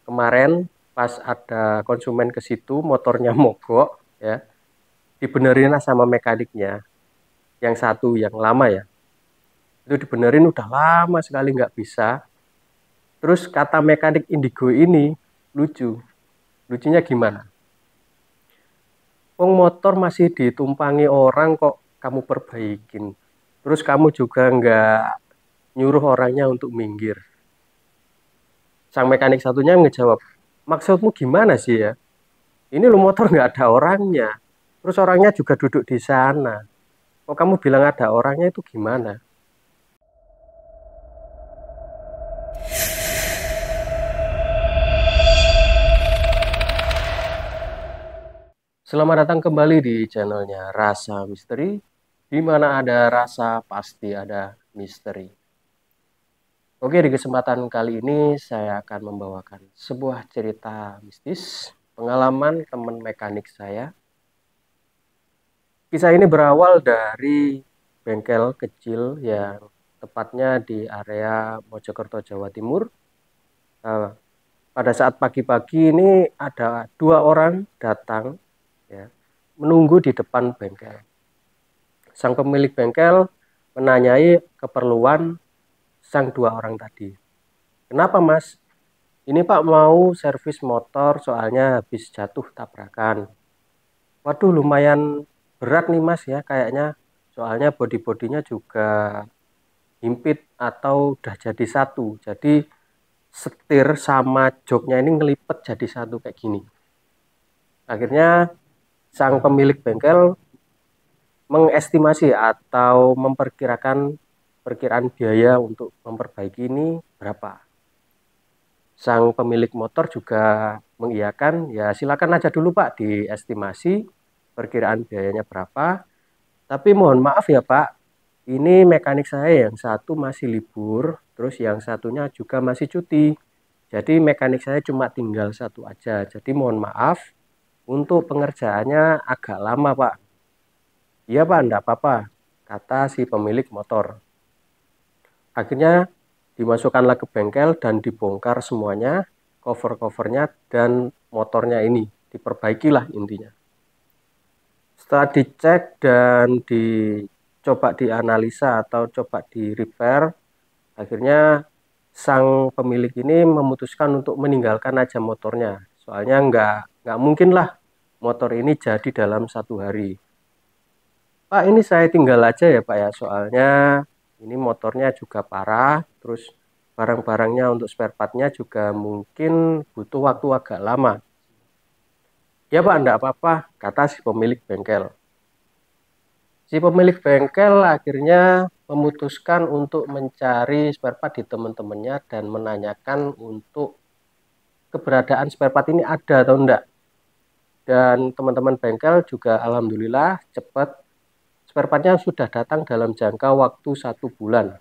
Kemarin pas ada konsumen ke situ, motornya mogok, ya, dibenerin lah sama mekaniknya. Yang satu yang lama ya, itu dibenerin udah lama sekali nggak bisa. Terus kata mekanik Indigo ini lucu, lucunya gimana? Wong motor masih ditumpangi orang kok kamu perbaikin. Terus kamu juga nggak nyuruh orangnya untuk minggir. Sang mekanik satunya ngejawab, maksudmu gimana sih ya? Ini lo motor nggak ada orangnya. Terus orangnya juga duduk di sana. Kok kamu bilang ada orangnya itu gimana? Selamat datang kembali di channelnya Rasa Misteri. Di mana ada rasa pasti ada misteri. Oke, di kesempatan kali ini saya akan membawakan sebuah cerita mistis pengalaman teman mekanik saya. Kisah ini berawal dari bengkel kecil yang tepatnya di area Mojokerto, Jawa Timur. Nah, pada saat pagi-pagi ini ada dua orang datang, ya, menunggu di depan bengkel. Sang pemilik bengkel menanyai keperluan sang dua orang tadi. Kenapa Mas? Ini Pak mau servis motor soalnya habis jatuh tabrakan. Waduh lumayan berat nih Mas ya kayaknya. Soalnya bodi-bodinya juga himpit atau udah jadi satu. Jadi setir sama joknya ini ngelipet jadi satu kayak gini. Akhirnya sang pemilik bengkel mengestimasi atau memperkirakan perkiraan biaya untuk memperbaiki ini berapa. Sang pemilik motor juga mengiyakan, ya silakan aja dulu Pak diestimasi perkiraan biayanya berapa. Tapi mohon maaf ya Pak, ini mekanik saya yang satu masih libur, terus yang satunya juga masih cuti. Jadi mekanik saya cuma tinggal satu aja. Jadi mohon maaf untuk pengerjaannya agak lama Pak. Iya Pak, enggak apa-apa, kata si pemilik motor. Akhirnya dimasukkanlah ke bengkel dan dibongkar semuanya, cover-covernya dan motornya ini. Diperbaikilah intinya. Setelah dicek dan dicoba dianalisa atau coba di repair, akhirnya sang pemilik ini memutuskan untuk meninggalkan aja motornya. Soalnya nggak mungkin lah motor ini jadi dalam satu hari. Pak, ini saya tinggal aja ya Pak ya, soalnya ini motornya juga parah, terus barang-barangnya untuk spare partnya juga mungkin butuh waktu agak lama. Ya Pak, enggak apa-apa, kata si pemilik bengkel. Si pemilik bengkel akhirnya memutuskan untuk mencari spare part di teman-temannya dan menanyakan untuk keberadaan spare part ini ada atau enggak. Dan teman-teman bengkel juga alhamdulillah cepat spare partnya sudah datang dalam jangka waktu 1 bulan.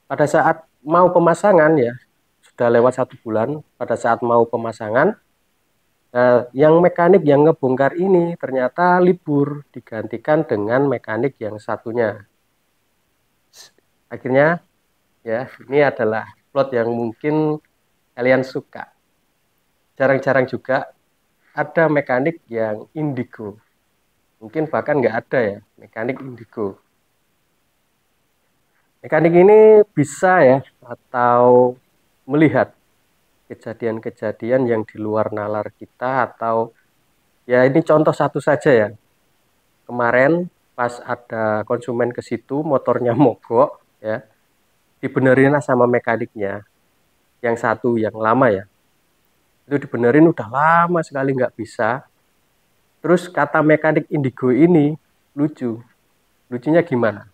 Pada saat mau pemasangan ya, sudah lewat 1 bulan, pada saat mau pemasangan, yang mekanik yang ngebongkar ini ternyata libur, digantikan dengan mekanik yang satunya. Akhirnya ya, ini adalah plot yang mungkin kalian suka. Jarang-jarang juga ada mekanik yang indigo. Mungkin bahkan nggak ada ya, mekanik indigo. Mekanik ini bisa ya, atau melihat kejadian-kejadian yang di luar nalar kita, atau ya ini contoh satu saja ya. Kemarin pas ada konsumen ke situ, motornya mogok, ya, dibenerin lah sama mekaniknya. Yang satu yang lama ya, itu dibenerin udah lama sekali nggak bisa. Terus kata mekanik Indigo ini lucu, lucunya gimana?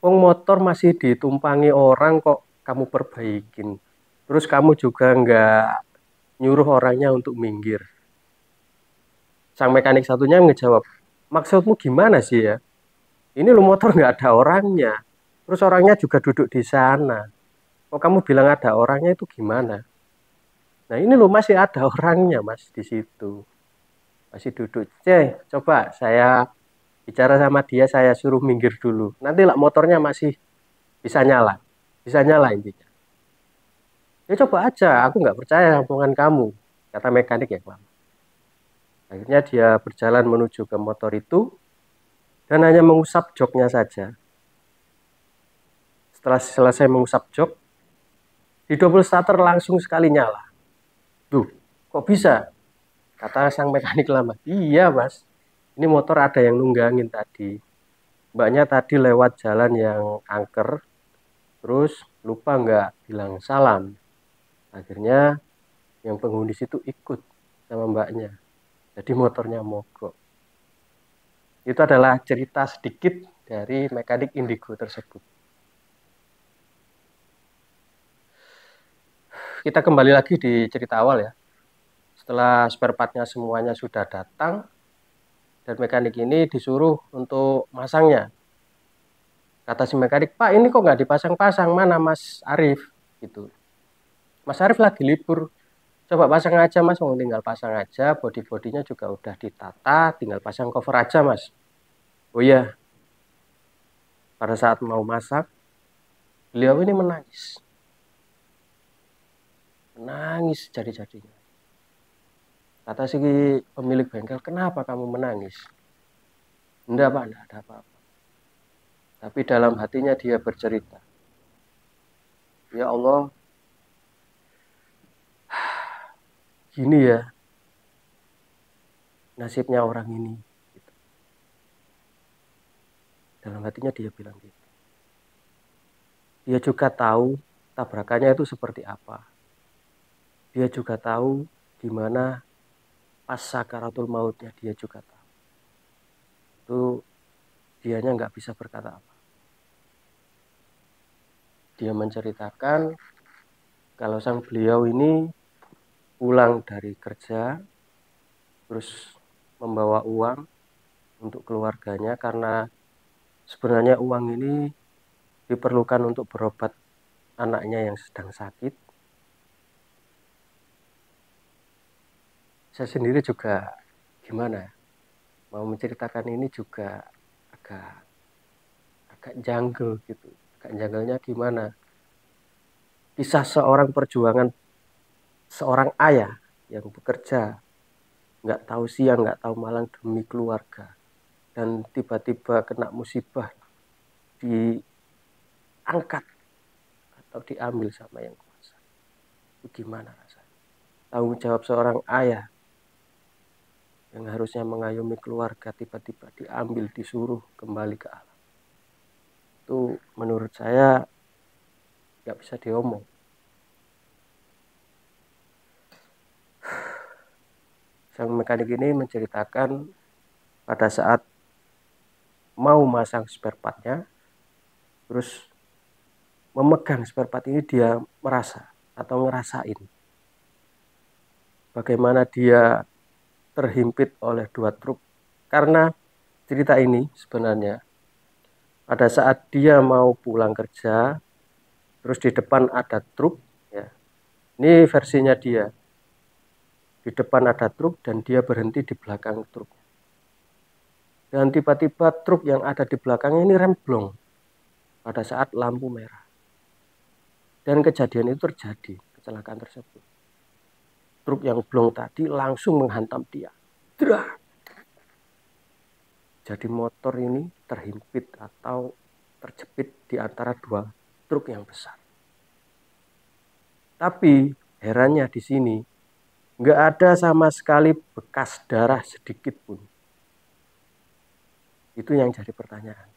Wong motor masih ditumpangi orang kok kamu perbaikin. Terus kamu juga nggak nyuruh orangnya untuk minggir. Sang mekanik satunya ngejawab, maksudmu gimana sih ya? Ini lo motor nggak ada orangnya. Terus orangnya juga duduk di sana. Kok kamu bilang ada orangnya itu gimana? Nah ini lo masih ada orangnya mas di situ. Masih duduk. Coba saya bicara sama dia, saya suruh minggir dulu. Nanti lah motornya masih bisa nyala. Bisa nyala intinya. Ya coba aja, aku nggak percaya omongan kamu, kata mekanik yang lama. Akhirnya dia berjalan menuju ke motor itu dan hanya mengusap joknya saja. Setelah selesai mengusap jok, di double starter langsung sekali nyala. Duh, kok bisa? Kata sang mekanik lama. Iya mas, ini motor ada yang nunggangin tadi. Mbaknya tadi lewat jalan yang angker, terus lupa nggak bilang salam. Akhirnya yang penghuni situ ikut sama mbaknya. Jadi motornya mogok. Itu adalah cerita sedikit dari mekanik Indigo tersebut. Kita kembali lagi di cerita awal ya. Setelah spare partnya semuanya sudah datang, dan mekanik ini disuruh untuk masangnya. Kata si mekanik, Pak ini kok nggak dipasang-pasang, mana Mas Arif? Gitu. Mas Arif lagi libur, coba pasang aja Mas, mau tinggal pasang aja, body-bodinya juga udah ditata, tinggal pasang cover aja Mas. Oh iya, pada saat mau masak, beliau ini menangis. Menangis jadi-jadinya. Kata si pemilik bengkel, kenapa kamu menangis? Enggak Pak, enggak ada apa-apa. Tapi dalam hatinya dia bercerita, ya Allah, gini ya nasibnya orang ini. Gitu. Dalam hatinya dia bilang gitu. Dia juga tahu tabrakannya itu seperti apa. Dia juga tahu gimana pas sakaratul mautnya, dia juga tahu. Itu dianya nggak bisa berkata apa. Dia menceritakan kalau sang beliau ini pulang dari kerja, terus membawa uang untuk keluarganya karena sebenarnya uang ini diperlukan untuk berobat anaknya yang sedang sakit. Saya sendiri juga gimana mau menceritakan ini juga agak agak janggal gitu. Agak janggalnya gimana? Kisah seorang perjuangan seorang ayah yang bekerja nggak tahu siang nggak tahu malam demi keluarga dan tiba-tiba kena musibah diangkat atau diambil sama yang kuasa. Itu gimana rasanya? Tanggung jawab seorang ayah yang harusnya mengayomi keluarga tiba-tiba diambil disuruh kembali ke alam. Itu menurut saya nggak bisa diomong. Sang mekanik ini menceritakan pada saat mau masang spare partnya, terus memegang spare part ini dia merasa atau ngerasain bagaimana dia terhimpit oleh dua truk. Karena cerita ini sebenarnya pada saat dia mau pulang kerja, terus di depan ada truk, ya. Ini versinya dia. Di depan ada truk dan dia berhenti di belakang truk. Dan tiba-tiba truk yang ada di belakangnya ini remblong pada saat lampu merah. Dan kejadian itu terjadi, kecelakaan tersebut. Truk yang blong tadi langsung menghantam dia. Drah! Jadi motor ini terhimpit atau terjepit di antara dua truk yang besar. Tapi herannya di sini nggak ada sama sekali bekas darah sedikit pun. Itu yang jadi pertanyaan.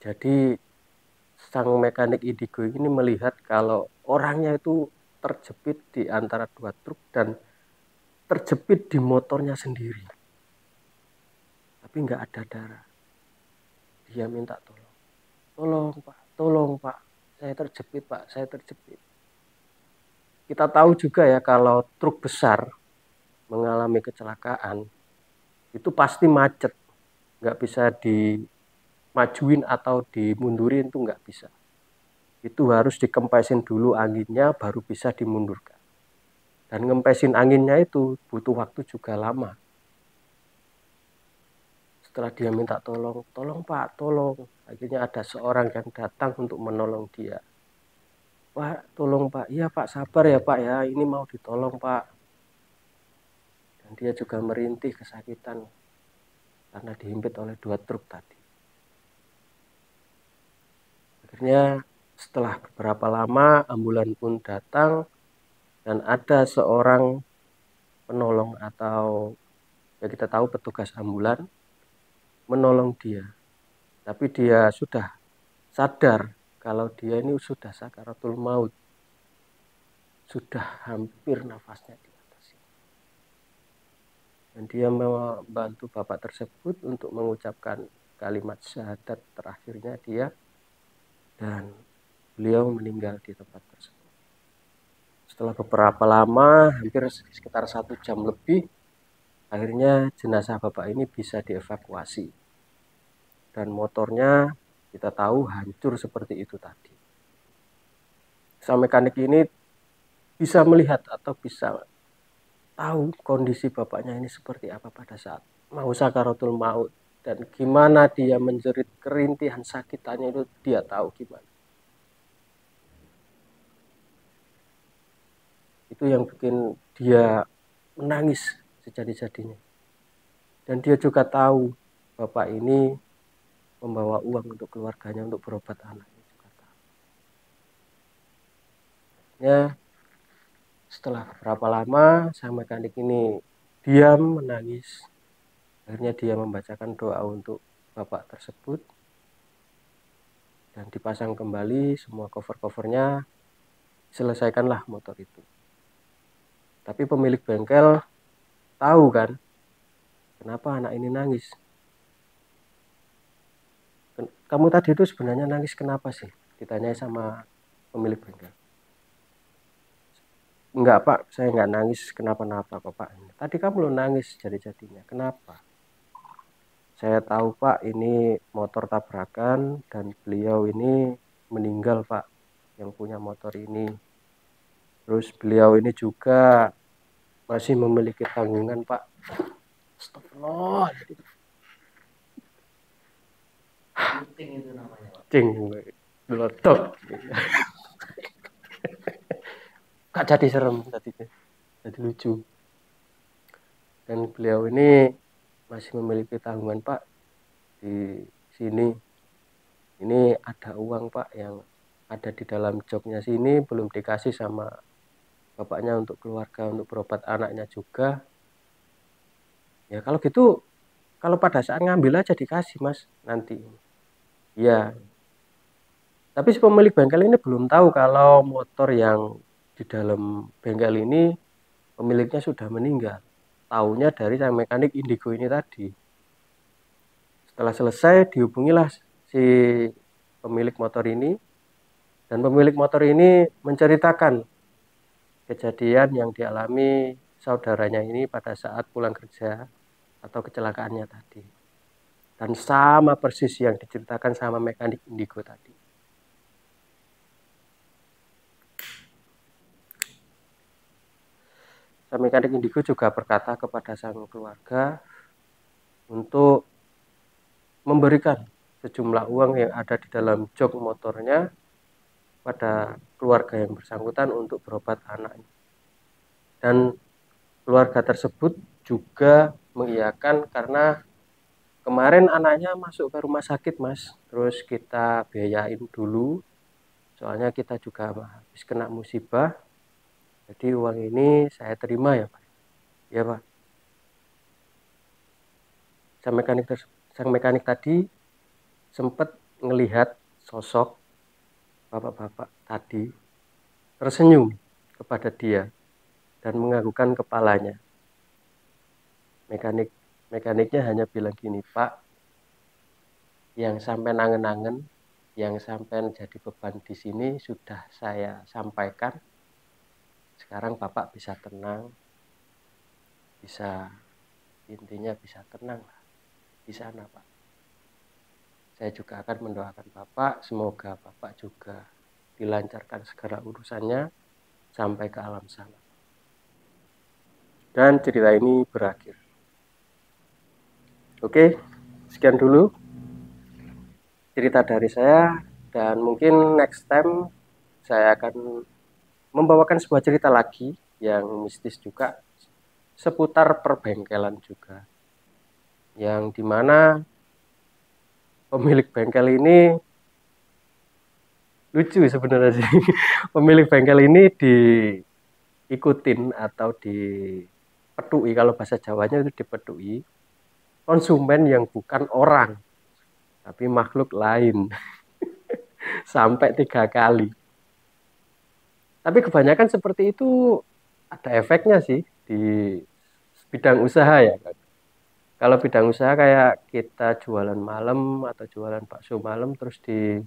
Jadi sang mekanik Indigo ini melihat kalau orangnya itu terjepit di antara dua truk dan terjepit di motornya sendiri. Tapi nggak ada darah. Dia minta tolong. Tolong Pak. Saya terjepit Pak, saya terjepit. Kita tahu juga ya kalau truk besar mengalami kecelakaan, itu pasti macet. Nggak bisa dimajuin atau dimundurin, itu nggak bisa. Itu harus dikempesin dulu anginnya, baru bisa dimundurkan. Dan ngempesin anginnya itu butuh waktu juga lama. Setelah dia minta tolong Pak, tolong. Akhirnya ada seorang yang datang untuk menolong dia. Pak tolong Pak, iya Pak sabar ya Pak ya, ini mau ditolong Pak. Dan dia juga merintih kesakitan karena dihimpit oleh 2 truk tadi. Akhirnya setelah beberapa lama ambulan pun datang dan ada seorang penolong atau ya kita tahu petugas ambulan menolong dia. Tapi dia sudah sadar kalau dia ini sudah sakaratul maut. Sudah hampir nafasnya di atas. Dan dia membantu bapak tersebut untuk mengucapkan kalimat syahadat terakhirnya dia, dan beliau meninggal di tempat tersebut. Setelah beberapa lama, hampir sekitar 1 jam lebih, akhirnya jenazah bapak ini bisa dievakuasi. Dan motornya kita tahu hancur seperti itu tadi. Sang mekanik ini bisa melihat atau bisa tahu kondisi bapaknya ini seperti apa pada saat mau sakaratul maut, dan gimana dia menjerit kerintihan sakitannya itu dia tahu gimana. Itu yang bikin dia menangis sejadi-jadinya. Dan dia juga tahu bapak ini membawa uang untuk keluarganya untuk berobat anaknya juga tahu. Ya, setelah berapa lama sang mekanik ini diam menangis. Akhirnya dia membacakan doa untuk bapak tersebut dan dipasang kembali semua cover-covernya, selesaikanlah motor itu. Tapi pemilik bengkel tahu kan kenapa anak ini nangis. Kamu tadi itu sebenarnya nangis kenapa sih? Ditanya sama pemilik bengkel. Enggak Pak, saya enggak nangis kenapa-napa kok Pak. Tadi kamu lo nangis jadi-jadinya. Kenapa? Saya tahu Pak ini motor tabrakan dan beliau ini meninggal Pak yang punya motor ini. Terus beliau ini juga masih memiliki tanggungan Pak. Astagfirullah. Puting itu namanya Pak. Cing, letok. Kak jadi serem tadinya. Jadi lucu. Dan beliau ini masih memiliki tanggungan Pak di sini. Ini ada uang Pak yang ada di dalam joknya sini belum dikasih sama bapaknya untuk keluarga untuk berobat anaknya juga. Ya kalau gitu, kalau pada saat ngambil aja dikasih Mas nanti. Ya, tapi si pemilik bengkel ini belum tahu kalau motor yang di dalam bengkel ini pemiliknya sudah meninggal. Taunya dari sang mekanik Indigo ini tadi. Setelah selesai dihubungilah si pemilik motor ini, dan pemilik motor ini menceritakan kejadian yang dialami saudaranya ini pada saat pulang kerja atau kecelakaannya tadi. Dan sama persis yang diceritakan sama mekanik Indigo tadi. Sang mekanik Indigo juga berkata kepada sang keluarga untuk memberikan sejumlah uang yang ada di dalam jok motornya pada keluarga yang bersangkutan untuk berobat anaknya. Dan keluarga tersebut juga mengiyakan karena kemarin anaknya masuk ke rumah sakit Mas, terus kita biayain dulu, soalnya kita juga habis kena musibah, jadi uang ini saya terima ya Pak. Ya Pak. Sang mekanik tadi sempat melihat sosok bapak-bapak tadi tersenyum kepada dia dan menganggukkan kepalanya. Mekaniknya hanya bilang gini, Pak, yang sampai nangen-nangen, yang sampai jadi beban di sini sudah saya sampaikan. Sekarang Bapak bisa tenang, bisa intinya bisa tenang lah di sana Pak. Saya juga akan mendoakan Bapak, semoga Bapak juga dilancarkan segala urusannya sampai ke alam sana. Dan cerita ini berakhir. Oke, sekian dulu cerita dari saya, dan mungkin next time saya akan membawakan sebuah cerita lagi yang mistis juga seputar perbengkelan juga. Yang dimana pemilik bengkel ini lucu sebenarnya sih. Pemilik bengkel ini diikutin atau dipetui, kalau bahasa Jawanya itu dipetui konsumen yang bukan orang tapi makhluk lain sampai 3 kali. Tapi kebanyakan seperti itu ada efeknya sih di bidang usaha ya kan. Kalau bidang usaha kayak kita jualan malam atau jualan bakso malam terus dilihatin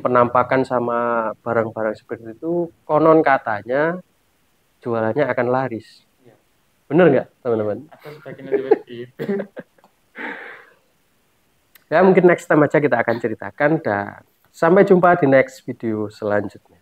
penampakan sama barang-barang seperti itu, konon katanya jualannya akan laris. Iya. Bener nggak teman-teman? Atau sebagian seperti itu. Ya mungkin next time aja kita akan ceritakan dan sampai jumpa di next video selanjutnya.